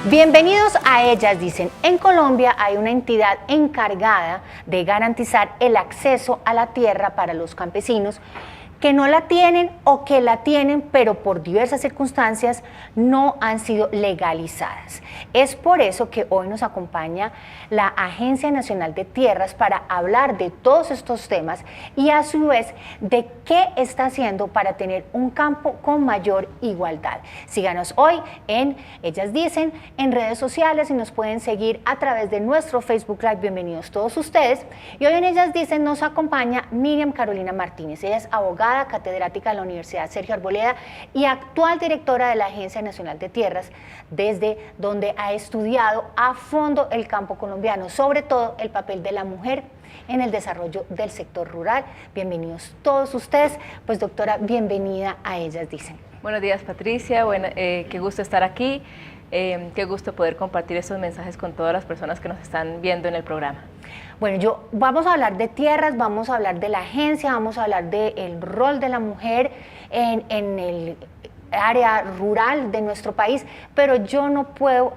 Bienvenidos a Ellas Dicen. En Colombia hay una entidad encargada de garantizar el acceso a la tierra para los campesinos que no la tienen o que la tienen, pero por diversas circunstancias no han sido legalizadas. Es por eso que hoy nos acompaña la Agencia Nacional de Tierras para hablar de todos estos temas y a su vez de qué está haciendo para tener un campo con mayor igualdad. Síganos hoy en Ellas Dicen, en redes sociales y nos pueden seguir a través de nuestro Facebook Live. Bienvenidos todos ustedes. Y hoy en Ellas Dicen nos acompaña Miriam Carolina Martínez. Ella es abogada, catedrática de la Universidad Sergio Arboleda y actual directora de la Agencia Nacional de Tierras, desde donde ha estudiado a fondo el campo colombiano, sobre todo el papel de la mujer en el desarrollo del sector rural. Bienvenidos todos ustedes. Pues doctora, bienvenida a Ellas Dicen. Buenos días, Patricia, qué gusto estar aquí, qué gusto poder compartir estos mensajes con todas las personas que nos están viendo en el programa. Bueno, vamos a hablar de tierras, vamos a hablar de la agencia, vamos a hablar del rol de la mujer en el área rural de nuestro país, pero yo no puedo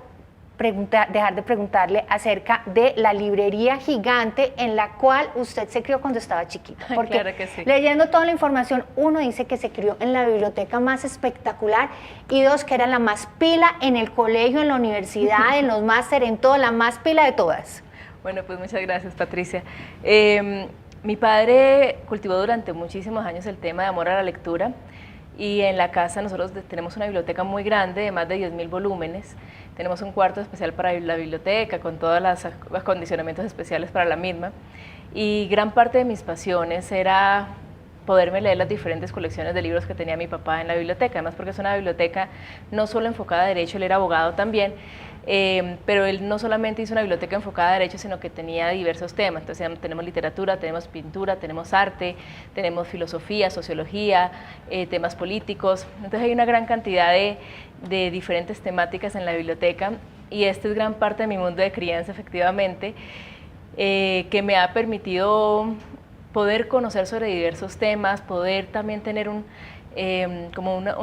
dejar de preguntarle acerca de la librería gigante en la cual usted se crió cuando estaba chiquita. Porque claro que sí. Leyendo toda la información, uno dice que se crió en la biblioteca más espectacular y dos, que era la más pila en el colegio, en la universidad, en los máster, en todo, la más pila de todas. Bueno, pues muchas gracias, Patricia. Mi padre cultivó durante muchísimos años el tema de amor a la lectura y en la casa nosotros tenemos una biblioteca muy grande de más de 10.000 volúmenes. Tenemos un cuarto especial para la biblioteca con todos los acondicionamientos especiales para la misma y gran parte de mis pasiones era poderme leer las diferentes colecciones de libros que tenía mi papá en la biblioteca, además porque es una biblioteca no solo enfocada a derecho, él era abogado también, pero él no solamente hizo una biblioteca enfocada a derecho, sino que tenía diversos temas. Entonces tenemos literatura, tenemos pintura, tenemos arte, tenemos filosofía, sociología, temas políticos. Entonces hay una gran cantidad de diferentes temáticas en la biblioteca y esta es gran parte de mi mundo de crianza, efectivamente, que me ha permitido poder conocer sobre diversos temas, poder también tener un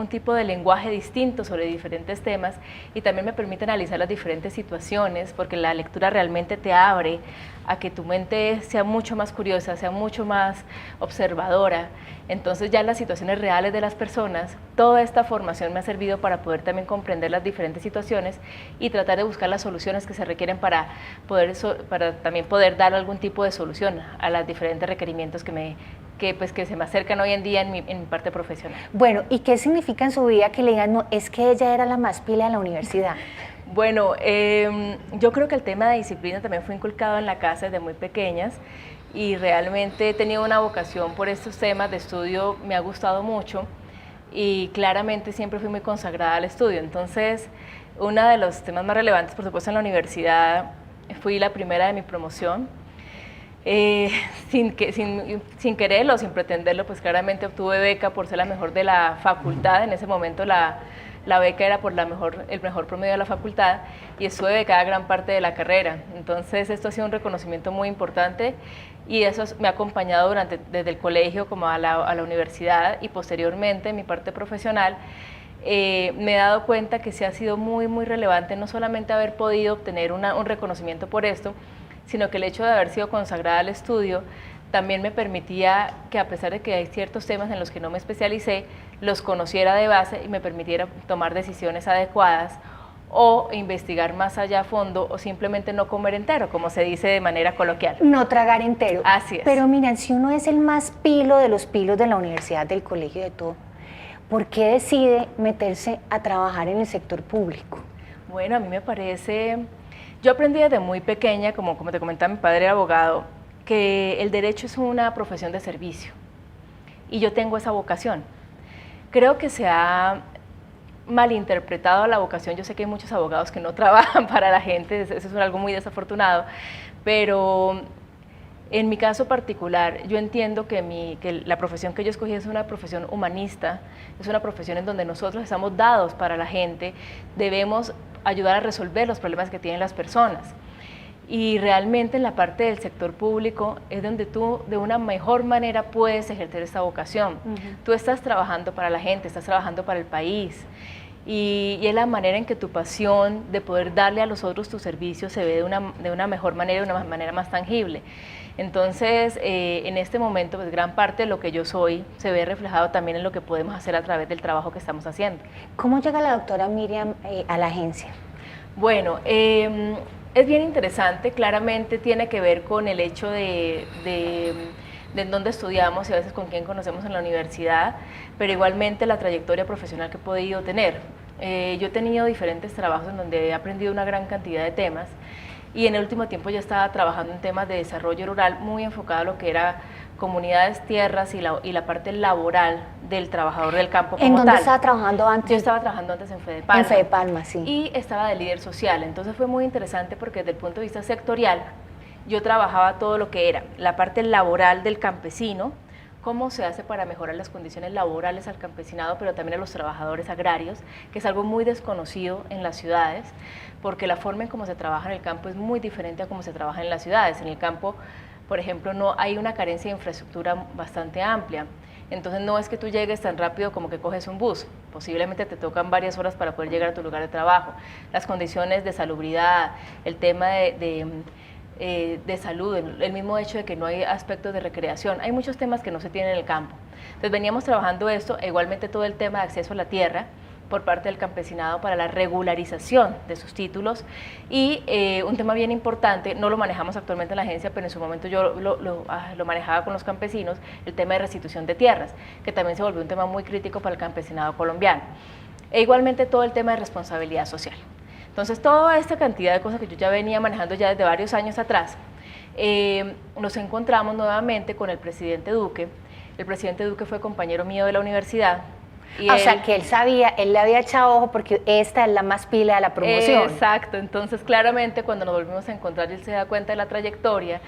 tipo de lenguaje distinto sobre diferentes temas y también me permite analizar las diferentes situaciones porque la lectura realmente te abre a que tu mente sea mucho más curiosa, sea mucho más observadora. Entonces ya en las situaciones reales de las personas, toda esta formación me ha servido para poder también comprender las diferentes situaciones y tratar de buscar las soluciones que se requieren para también poder dar algún tipo de solución a los diferentes requerimientos que se me acercan hoy en día en mi parte profesional. Bueno, ¿y qué significa en su vida que le digan, no, es que ella era la más pila de la universidad? Bueno, yo creo que el tema de disciplina también fue inculcado en la casa desde muy pequeñas y realmente he tenido una vocación por estos temas de estudio, me ha gustado mucho y claramente siempre fui muy consagrada al estudio. Entonces, uno de los temas más relevantes, por supuesto, en la universidad, fui la primera de mi promoción. Sin quererlo, sin pretenderlo, pues claramente obtuve beca por ser la mejor de la facultad. En ese momento la beca era por el mejor promedio de la facultad y estuve becada gran parte de la carrera. Entonces esto ha sido un reconocimiento muy importante y eso me ha acompañado desde el colegio como a la universidad y posteriormente en mi parte profesional. Me he dado cuenta que sí ha sido muy, muy relevante no solamente haber podido obtener un reconocimiento por esto, sino que el hecho de haber sido consagrada al estudio también me permitía que a pesar de que hay ciertos temas en los que no me especialicé, los conociera de base y me permitiera tomar decisiones adecuadas o investigar más allá a fondo o simplemente no comer entero, como se dice de manera coloquial. No tragar entero. Así es. Pero miren, si uno es el más pilo de los pilos de la universidad, del colegio, de todo, ¿por qué decide meterse a trabajar en el sector público? Bueno, a mí me parece... Yo aprendí desde muy pequeña, como te comentaba, mi padre era abogado, que el derecho es una profesión de servicio y yo tengo esa vocación. Creo que se ha malinterpretado la vocación. Yo sé que hay muchos abogados que no trabajan para la gente, eso es algo muy desafortunado, pero en mi caso particular yo entiendo que la profesión que yo escogí es una profesión humanista, es una profesión en donde nosotros estamos dados para la gente, debemos ayudar a resolver los problemas que tienen las personas. Y realmente en la parte del sector público es donde tú de una mejor manera puedes ejercer esta vocación. Tú estás trabajando para la gente, estás trabajando para el país y es la manera en que tu pasión de poder darle a los otros tu servicio se ve de una mejor manera, de una manera más tangible. Entonces, en este momento, pues gran parte de lo que yo soy se ve reflejado también en lo que podemos hacer a través del trabajo que estamos haciendo. ¿Cómo llega la doctora Miriam a la agencia? Bueno, es bien interesante, claramente tiene que ver con el hecho de en dónde estudiamos y a veces con quién conocemos en la universidad, pero igualmente la trayectoria profesional que he podido tener. Yo he tenido diferentes trabajos en donde he aprendido una gran cantidad de temas, y en el último tiempo ya estaba trabajando en temas de desarrollo rural muy enfocado a lo que era comunidades, tierras y la parte laboral del trabajador del campo como tal. ¿En dónde estaba trabajando antes? Yo estaba trabajando antes en Fedepalma. En Fedepalma, sí. Y estaba de líder social, entonces fue muy interesante porque desde el punto de vista sectorial yo trabajaba todo lo que era la parte laboral del campesino, cómo se hace para mejorar las condiciones laborales al campesinado, pero también a los trabajadores agrarios, que es algo muy desconocido en las ciudades, porque la forma en cómo se trabaja en el campo es muy diferente a cómo se trabaja en las ciudades. En el campo, por ejemplo, no hay una carencia de infraestructura bastante amplia, entonces no es que tú llegues tan rápido como que coges un bus, posiblemente te tocan varias horas para poder llegar a tu lugar de trabajo. Las condiciones de salubridad, el tema de salud, el mismo hecho de que no hay aspectos de recreación, hay muchos temas que no se tienen en el campo. Entonces veníamos trabajando esto, igualmente todo el tema de acceso a la tierra por parte del campesinado para la regularización de sus títulos, y un tema bien importante, no lo manejamos actualmente en la agencia, pero en su momento yo lo manejaba con los campesinos, el tema de restitución de tierras, que también se volvió un tema muy crítico para el campesinado colombiano, e igualmente todo el tema de responsabilidad social. Entonces, toda esta cantidad de cosas que yo ya venía manejando ya desde varios años atrás, nos encontramos nuevamente con el presidente Duque. El presidente Duque fue compañero mío de la universidad. O sea, que él sabía, él le había echado ojo porque esta es la más pila de la promoción. Exacto, entonces claramente cuando nos volvimos a encontrar, él se da cuenta de la trayectoria,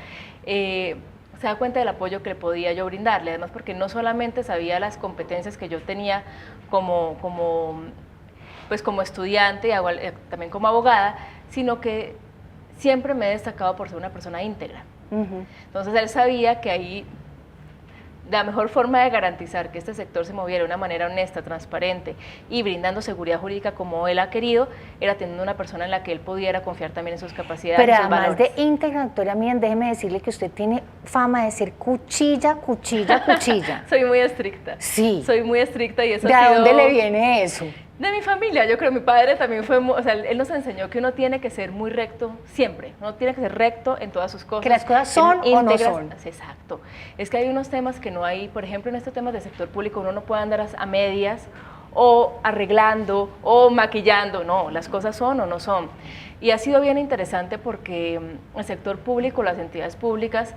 se da cuenta del apoyo que le podía yo brindarle, además porque no solamente sabía las competencias que yo tenía como estudiante y también como abogada, sino que siempre me he destacado por ser una persona íntegra. Entonces él sabía que ahí la mejor forma de garantizar que este sector se moviera de una manera honesta, transparente y brindando seguridad jurídica como él ha querido, era teniendo una persona en la que él pudiera confiar también en sus capacidades. Pero y sus además valores. de íntegra, doctora Miriam, déjeme decirle que usted tiene fama de ser cuchilla, cuchilla, cuchilla. Soy muy estricta. Sí. Soy muy estricta y eso ¿De ha sido... dónde le viene eso? De mi familia, yo creo, mi padre también fue, o sea, él nos enseñó que uno tiene que ser muy recto siempre, uno tiene que ser recto en todas sus cosas. Que las cosas son o no son. Exacto. Es que hay unos temas que no hay, por ejemplo, en estos temas del sector público uno no puede andar a medias o arreglando o maquillando, no, las cosas son o no son. Y ha sido bien interesante porque el sector público, las entidades públicas,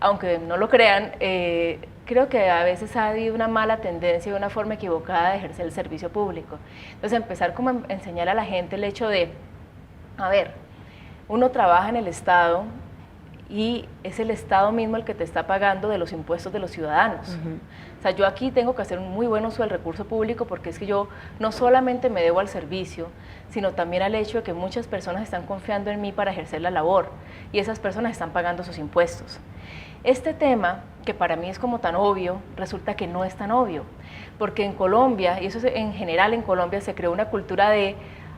aunque no lo crean, creo que a veces ha habido una mala tendencia y una forma equivocada de ejercer el servicio público. Entonces empezar como a enseñar a la gente el hecho de, a ver, uno trabaja en el Estado y es el Estado mismo el que te está pagando de los impuestos de los ciudadanos. O sea, yo aquí tengo que hacer un muy buen uso del recurso público porque es que yo no solamente me debo al servicio, sino también al hecho de que muchas personas están confiando en mí para ejercer la labor y esas personas están pagando sus impuestos. Este tema, que para mí es como tan obvio, resulta que no es tan obvio, porque en Colombia, y eso es en general en Colombia, se creó una cultura de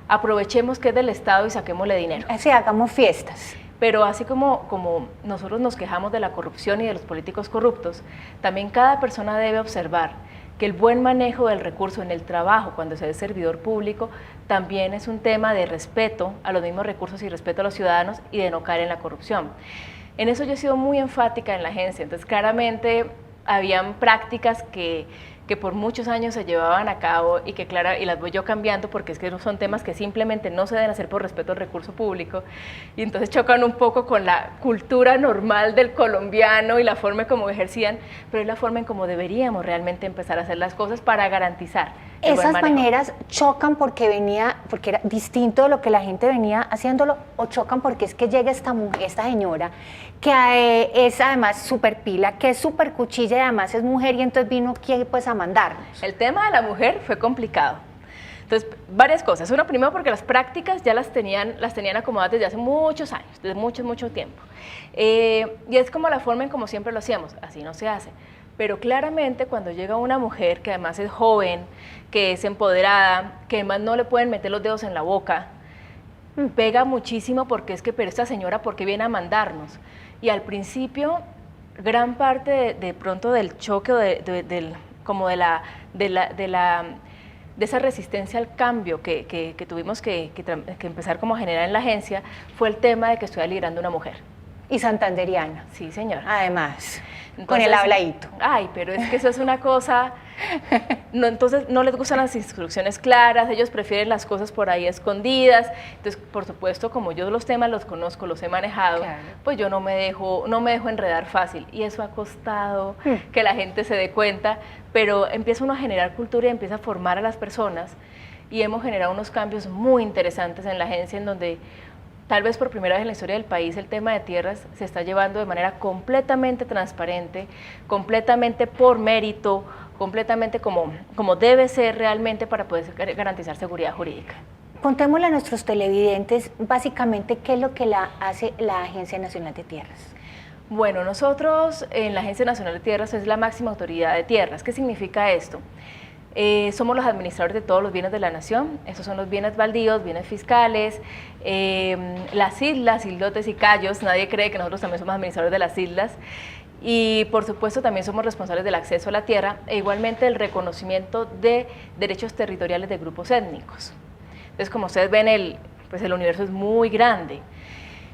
aprovechemos que es del Estado y saquémosle dinero. Así, hagamos fiestas. Pero así como nosotros nos quejamos de la corrupción y de los políticos corruptos, también cada persona debe observar que el buen manejo del recurso en el trabajo, cuando se es servidor público, también es un tema de respeto a los mismos recursos y respeto a los ciudadanos y de no caer en la corrupción. En eso yo he sido muy enfática en la agencia, entonces claramente habían prácticas que por muchos años se llevaban a cabo y que y las voy yo cambiando porque es que son temas que simplemente no se deben hacer por respeto al recurso público y entonces chocan un poco con la cultura normal del colombiano y la forma en cómo ejercían, pero es la forma en cómo deberíamos realmente empezar a hacer las cosas para garantizar el buen ¿Esas manejo. maneras chocan porque era distinto de lo que la gente venía haciéndolo, o chocan porque es que llega esta mujer, esta señora, que es además súper pila, que es súper cuchilla y además es mujer y entonces vino aquí pues a mandarnos? El tema de la mujer fue complicado. Entonces, varias cosas. Una, primero porque las prácticas ya las tenían acomodadas desde hace muchos años, desde mucho tiempo. Y es como la forma en como siempre lo hacíamos, así no se hace. Pero claramente cuando llega una mujer que además es joven, que es empoderada, que además no le pueden meter los dedos en la boca, pega muchísimo porque es que, pero esta señora, ¿por qué viene a mandarnos? Y al principio, gran parte de pronto del choque, o como de esa resistencia al cambio que tuvimos que empezar como a generar en la agencia, fue el tema de que estoy liderando una mujer. Y santanderiana. Sí, señor. Además, entonces, con el habladito. Ay, pero es que eso es una cosa, no, entonces no les gustan las instrucciones claras, ellos prefieren las cosas por ahí escondidas. Entonces, por supuesto, como yo los temas los conozco, los he manejado, claro, pues yo no me dejo enredar fácil, y eso ha costado que la gente se dé cuenta, pero empieza uno a generar cultura y empieza a formar a las personas, y hemos generado unos cambios muy interesantes en la agencia, en donde tal vez por primera vez en la historia del país el tema de tierras se está llevando de manera completamente transparente, completamente por mérito, completamente como debe ser realmente para poder garantizar seguridad jurídica. Contémosle a nuestros televidentes básicamente qué es lo que hace la Agencia Nacional de Tierras. Bueno, nosotros en la Agencia Nacional de Tierras es la máxima autoridad de tierras. ¿Qué significa esto? Somos los administradores de todos los bienes de la nación. Estos son los bienes baldíos, bienes fiscales, las islas, islotes y cayos. Nadie cree que nosotros también somos administradores de las islas. Y por supuesto también somos responsables del acceso a la tierra e igualmente el reconocimiento de derechos territoriales de grupos étnicos. Entonces, como ustedes ven, el universo es muy grande.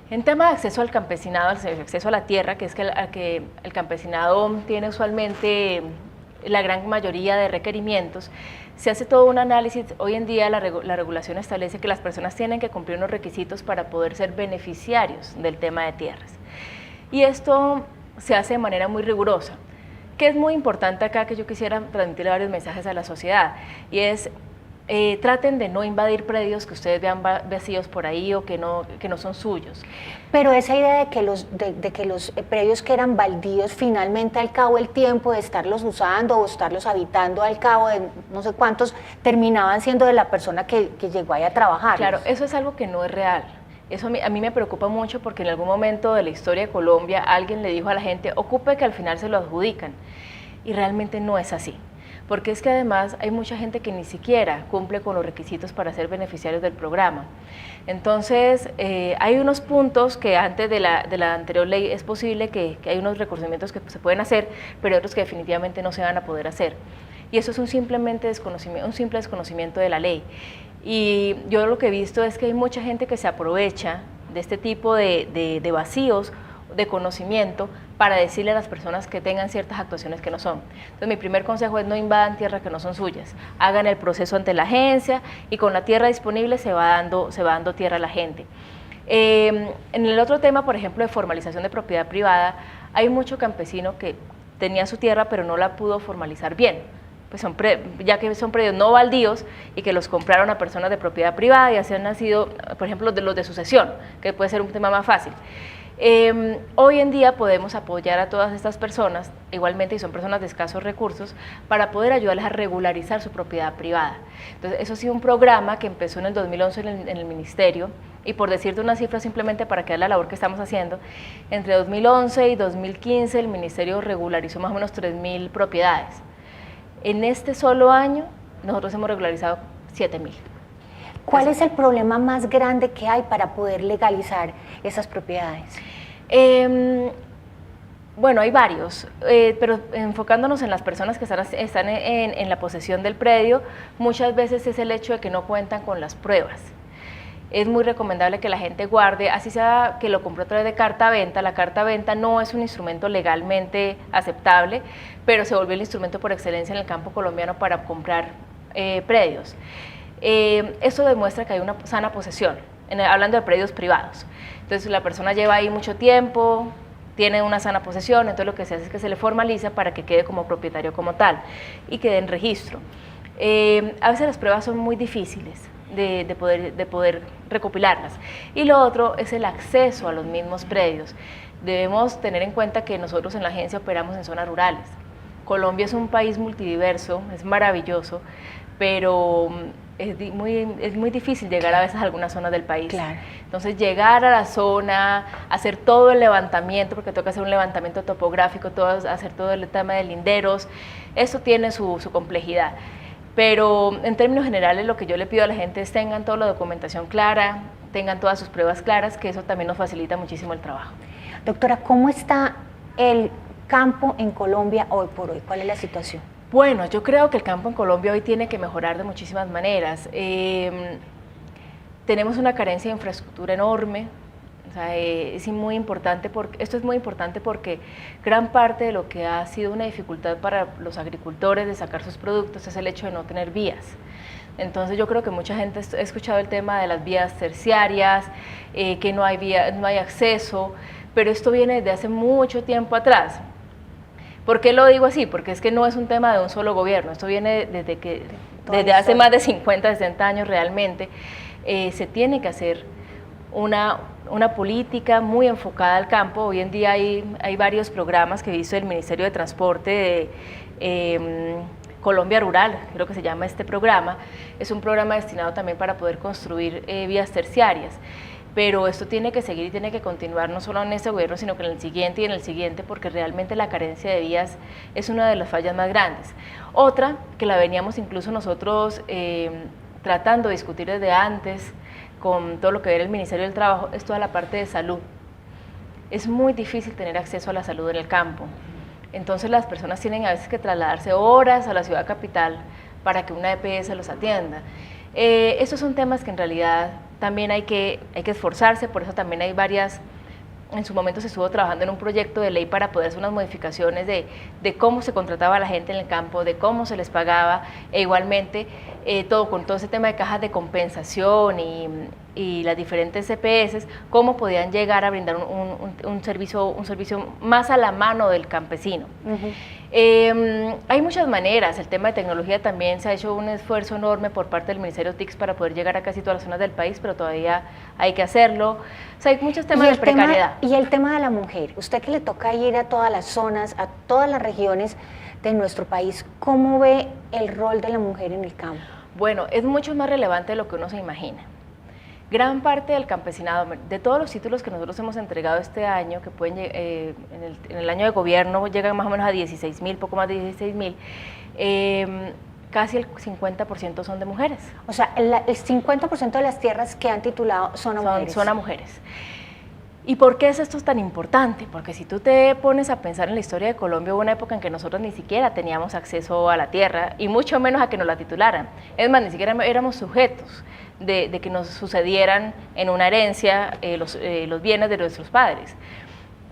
En tema de acceso al campesinado, acceso a la tierra, que es que el campesinado tiene usualmente la gran mayoría de requerimientos, se hace todo un análisis. Hoy en día la regulación establece que las personas tienen que cumplir unos requisitos para poder ser beneficiarios del tema de tierras. Y esto se hace de manera muy rigurosa, que es muy importante acá, que yo quisiera transmitir varios mensajes a la sociedad, y es traten de no invadir predios que ustedes vean vacíos por ahí o que no son suyos. Pero esa idea de que los predios que eran baldíos finalmente al cabo del tiempo de estarlos usando o estarlos habitando al cabo de no sé cuántos terminaban siendo de la persona que llegó ahí a trabajar. Claro, eso es algo que no es real. Eso a mí me preocupa mucho porque en algún momento de la historia de Colombia alguien le dijo a la gente, ocupe, que al final se lo adjudican, y realmente no es así. Porque es que además hay mucha gente que ni siquiera cumple con los requisitos para ser beneficiarios del programa. Entonces, hay unos puntos que antes de la anterior ley es posible que hay unos reconocimientos que se pueden hacer, pero otros que definitivamente no se van a poder hacer. Y eso es un simple desconocimiento de la ley. Y yo lo que he visto es que hay mucha gente que se aprovecha de este tipo de vacíos de conocimiento para decirle a las personas que tengan ciertas actuaciones que no son. Entonces, mi primer consejo es no invadan tierras que no son suyas, hagan el proceso ante la agencia y con la tierra disponible se va dando tierra a la gente. En el otro tema, por ejemplo, de formalización de propiedad privada, hay mucho campesino que tenía su tierra pero no la pudo formalizar bien, pues ya que son predios no baldíos y que los compraron a personas de propiedad privada y así han nacido, por ejemplo, los de sucesión, que puede ser un tema más fácil. Hoy en día podemos apoyar a todas estas personas, igualmente, y son personas de escasos recursos, para poder ayudarles a regularizar su propiedad privada. Entonces, eso ha sido un programa que empezó en el 2011 en el Ministerio, y por decirte una cifra simplemente para que vean la labor que estamos haciendo, entre 2011 y 2015 el Ministerio regularizó más o menos 3.000 propiedades. En este solo año nosotros hemos regularizado 7.000. ¿Cuál es el problema más grande que hay para poder legalizar esas propiedades? Bueno, hay varios, pero enfocándonos en las personas que están en la posesión del predio, muchas veces es el hecho de que no cuentan con las pruebas. Es muy recomendable que la gente guarde, así sea que lo compró a través de carta-venta. La carta-venta no es un instrumento legalmente aceptable, pero se volvió el instrumento por excelencia en el campo colombiano para comprar predios. Esto demuestra que hay una sana posesión, hablando de predios privados. Entonces la persona lleva ahí mucho tiempo, tiene una sana posesión, entonces lo que se hace es que se le formaliza para que quede como propietario como tal y quede en registro. A veces las pruebas son muy difíciles de poder recopilarlas. Y lo otro es el acceso a los mismos predios. Debemos tener en cuenta que nosotros en la agencia operamos en zonas rurales. Colombia es un país multidiverso, es maravilloso, pero es muy difícil llegar a veces a algunas zonas del país. Claro. Entonces llegar a la zona, hacer todo el levantamiento, porque toca hacer un levantamiento topográfico, hacer todo el tema de linderos, eso tiene su complejidad. Pero en términos generales lo que yo le pido a la gente es tengan toda la documentación clara, tengan todas sus pruebas claras, que eso también nos facilita muchísimo el trabajo. Doctora, ¿cómo está el campo en Colombia hoy por hoy? ¿Cuál es la situación? Bueno, yo creo que el campo en Colombia hoy tiene que mejorar de muchísimas maneras. Tenemos una carencia de infraestructura enorme. O sea, es muy importante esto es muy importante porque gran parte de lo que ha sido una dificultad para los agricultores de sacar sus productos es el hecho de no tener vías. Entonces yo creo que mucha gente ha escuchado el tema de las vías terciarias, que no hay acceso, pero esto viene desde hace mucho tiempo atrás. ¿Por qué lo digo así? Porque es que no es un tema de un solo gobierno, esto viene desde hace más de 50, 60 años realmente. Se tiene que hacer una política muy enfocada al campo. Hoy en día hay varios programas que hizo el Ministerio de Transporte de Colombia Rural, creo que se llama este programa. Es un programa destinado también para poder construir vías terciarias. Pero esto tiene que seguir y tiene que continuar no solo en este gobierno, sino que en el siguiente y en el siguiente, porque realmente la carencia de vías es una de las fallas más grandes. Otra, que la veníamos incluso nosotros tratando de discutir desde antes, con todo lo que era el Ministerio del Trabajo, es toda la parte de salud. Es muy difícil tener acceso a la salud en el campo. Entonces las personas tienen a veces que trasladarse horas a la ciudad capital para que una EPS los atienda. Estos son temas que en realidad también hay que esforzarse, por eso también hay varias, en su momento se estuvo trabajando en un proyecto de ley para poder hacer unas modificaciones de cómo se contrataba a la gente en el campo, de cómo se les pagaba, e igualmente con todo ese tema de cajas de compensación y las diferentes EPS, cómo podían llegar a brindar un servicio más a la mano del campesino. Hay muchas maneras, el tema de tecnología también se ha hecho un esfuerzo enorme por parte del Ministerio TICS para poder llegar a casi todas las zonas del país, pero todavía hay que hacerlo. O sea, hay muchos temas de precariedad. Y el tema de la mujer, usted que le toca ir a todas las zonas, a todas las regiones de nuestro país, ¿cómo ve el rol de la mujer en el campo? Bueno, es mucho más relevante de lo que uno se imagina. Gran parte del campesinado, de todos los títulos que nosotros hemos entregado este año, que pueden en el año de gobierno llegan más o menos a 16.000, poco más de 16.000, casi el 50% son de mujeres. O sea, el 50% de las tierras que han titulado son a mujeres. Son a mujeres. ¿Y por qué es esto tan importante? Porque si tú te pones a pensar en la historia de Colombia, hubo una época en que nosotros ni siquiera teníamos acceso a la tierra, y mucho menos a que nos la titularan. Es más, ni siquiera éramos sujetos de que nos sucedieran en una herencia los bienes de nuestros padres.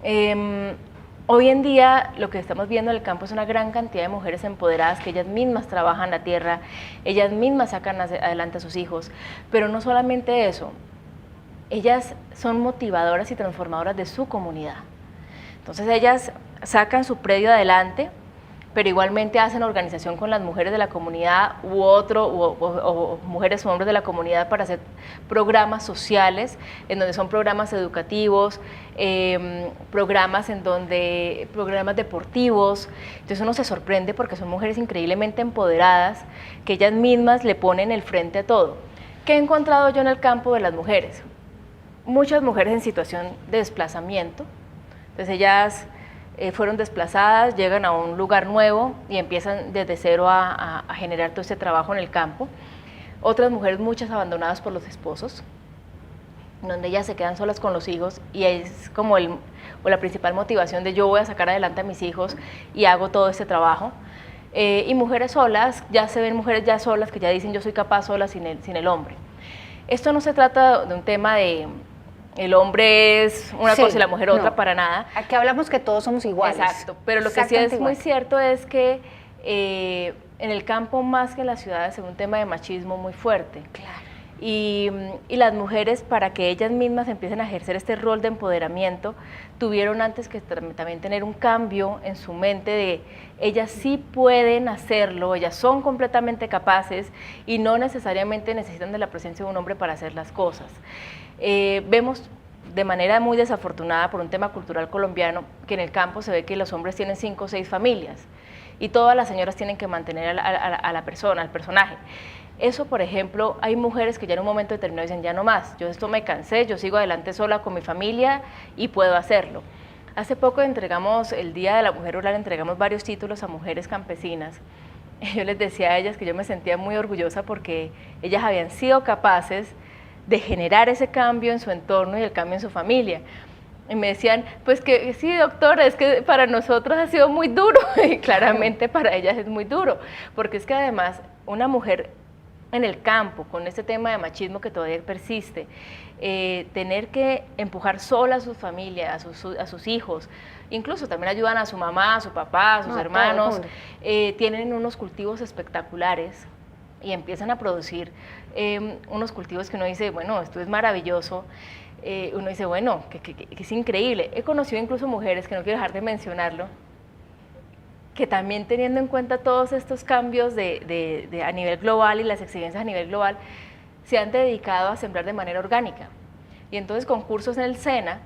Hoy en día lo que estamos viendo en el campo es una gran cantidad de mujeres empoderadas que ellas mismas trabajan la tierra, ellas mismas sacan adelante a sus hijos, pero no solamente eso, ellas son motivadoras y transformadoras de su comunidad. Entonces ellas sacan su predio adelante, pero igualmente hacen organización con las mujeres de la comunidad o mujeres o hombres de la comunidad para hacer programas sociales, en donde son programas educativos, programas deportivos. Entonces uno se sorprende porque son mujeres increíblemente empoderadas, que ellas mismas le ponen el frente a todo. ¿Qué he encontrado yo en el campo de las mujeres? Muchas mujeres en situación de desplazamiento, entonces ellas fueron desplazadas, llegan a un lugar nuevo y empiezan desde cero a generar todo este trabajo en el campo. Otras mujeres, muchas abandonadas por los esposos, donde ellas se quedan solas con los hijos y es como la principal motivación de yo voy a sacar adelante a mis hijos y hago todo este trabajo. Y mujeres solas, ya se ven mujeres ya solas que ya dicen yo soy capaz sola sin el hombre. Esto no se trata de un tema de el hombre es una cosa y la mujer otra, para nada. Aquí hablamos que todos somos iguales. Exacto, pero lo que sí es muy cierto es que en el campo más que en las ciudades es un tema de machismo muy fuerte. Claro. Y las mujeres, para que ellas mismas empiecen a ejercer este rol de empoderamiento, tuvieron antes que también tener un cambio en su mente de ellas sí pueden hacerlo, ellas son completamente capaces y no necesariamente necesitan de la presencia de un hombre para hacer las cosas. Vemos de manera muy desafortunada por un tema cultural colombiano que en el campo se ve que los hombres tienen 5 o 6 familias y todas las señoras tienen que mantener a la persona, al personaje. Eso, por ejemplo, hay mujeres que ya en un momento determinado dicen, ya no más, yo esto me cansé, yo sigo adelante sola con mi familia y puedo hacerlo. Hace poco entregamos, el Día de la Mujer Rural, entregamos varios títulos a mujeres campesinas. Yo les decía a ellas que yo me sentía muy orgullosa porque ellas habían sido capaces de generar ese cambio en su entorno y el cambio en su familia. Y me decían, pues que sí, doctora, es que para nosotros ha sido muy duro, y claramente para ellas es muy duro, porque es que además una mujer en el campo, con este tema de machismo que todavía persiste, tener que empujar sola a su familia, a sus hijos, incluso también ayudan a su mamá, a su papá, a sus hermanos, tienen unos cultivos espectaculares y empiezan a producir unos cultivos que uno dice, bueno, esto es maravilloso, uno dice, bueno, que es increíble. He conocido incluso mujeres, que no quiero dejar de mencionarlo, que también teniendo en cuenta todos estos cambios a nivel global y las exigencias a nivel global, se han dedicado a sembrar de manera orgánica. Y entonces con cursos en el SENA,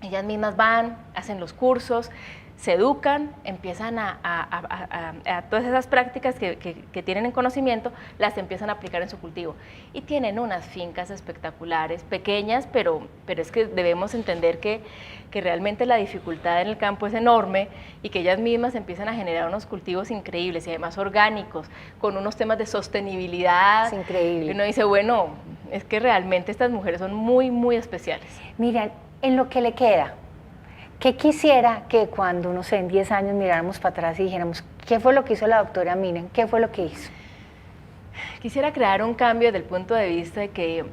ellas mismas van, hacen los cursos, se educan, empiezan a todas esas prácticas que tienen en conocimiento, las empiezan a aplicar en su cultivo. Y tienen unas fincas espectaculares, pequeñas, pero es que debemos entender que realmente la dificultad en el campo es enorme y que ellas mismas empiezan a generar unos cultivos increíbles y además orgánicos, con unos temas de sostenibilidad. Es increíble. Y uno dice, bueno, es que realmente estas mujeres son muy, muy especiales. Miren, en lo que le queda, ¿qué quisiera que cuando, no sé, en 10 años miráramos para atrás y dijéramos, ¿qué fue lo que hizo la doctora Miriam? ¿Qué fue lo que hizo? Quisiera crear un cambio desde el punto de vista de que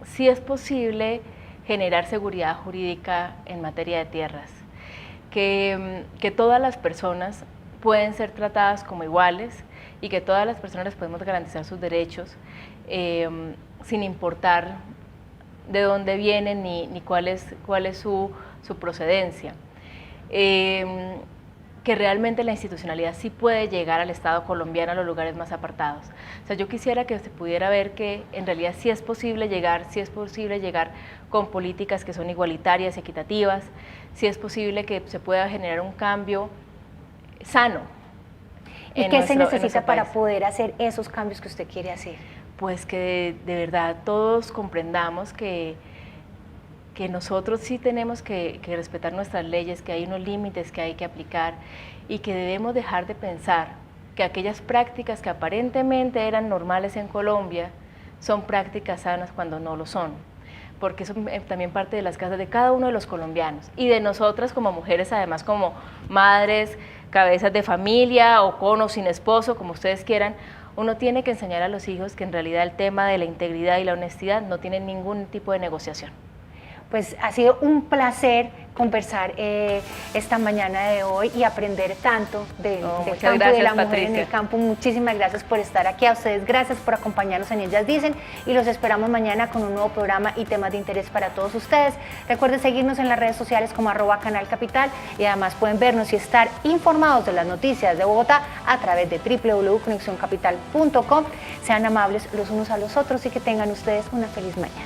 sí es posible generar seguridad jurídica en materia de tierras, que todas las personas pueden ser tratadas como iguales y que todas las personas les podemos garantizar sus derechos sin importar de dónde vienen ni cuál es su procedencia. Que realmente la institucionalidad sí puede llegar al Estado colombiano, a los lugares más apartados. O sea, yo quisiera que se pudiera ver que en realidad sí es posible llegar con políticas que son igualitarias, equitativas, sí es posible que se pueda generar un cambio sano. ¿Y qué se necesita para poder hacer esos cambios que usted quiere hacer? Pues que de verdad todos comprendamos que nosotros sí tenemos que respetar nuestras leyes, que hay unos límites que hay que aplicar y que debemos dejar de pensar que aquellas prácticas que aparentemente eran normales en Colombia son prácticas sanas cuando no lo son, porque eso también parte de las casas de cada uno de los colombianos y de nosotras como mujeres, además como madres, cabezas de familia o con o sin esposo, como ustedes quieran. Uno tiene que enseñar a los hijos que en realidad el tema de la integridad y la honestidad no tiene ningún tipo de negociación. Pues ha sido un placer conversar esta mañana de hoy y aprender tanto del campo y de la mujer en el campo. Muchísimas gracias por estar aquí. A ustedes gracias por acompañarnos en Ellas Dicen y los esperamos mañana con un nuevo programa y temas de interés para todos ustedes. Recuerden seguirnos en las redes sociales como @Canal Capital y además pueden vernos y estar informados de las noticias de Bogotá a través de www.conexioncapital.com. Sean amables los unos a los otros y que tengan ustedes una feliz mañana.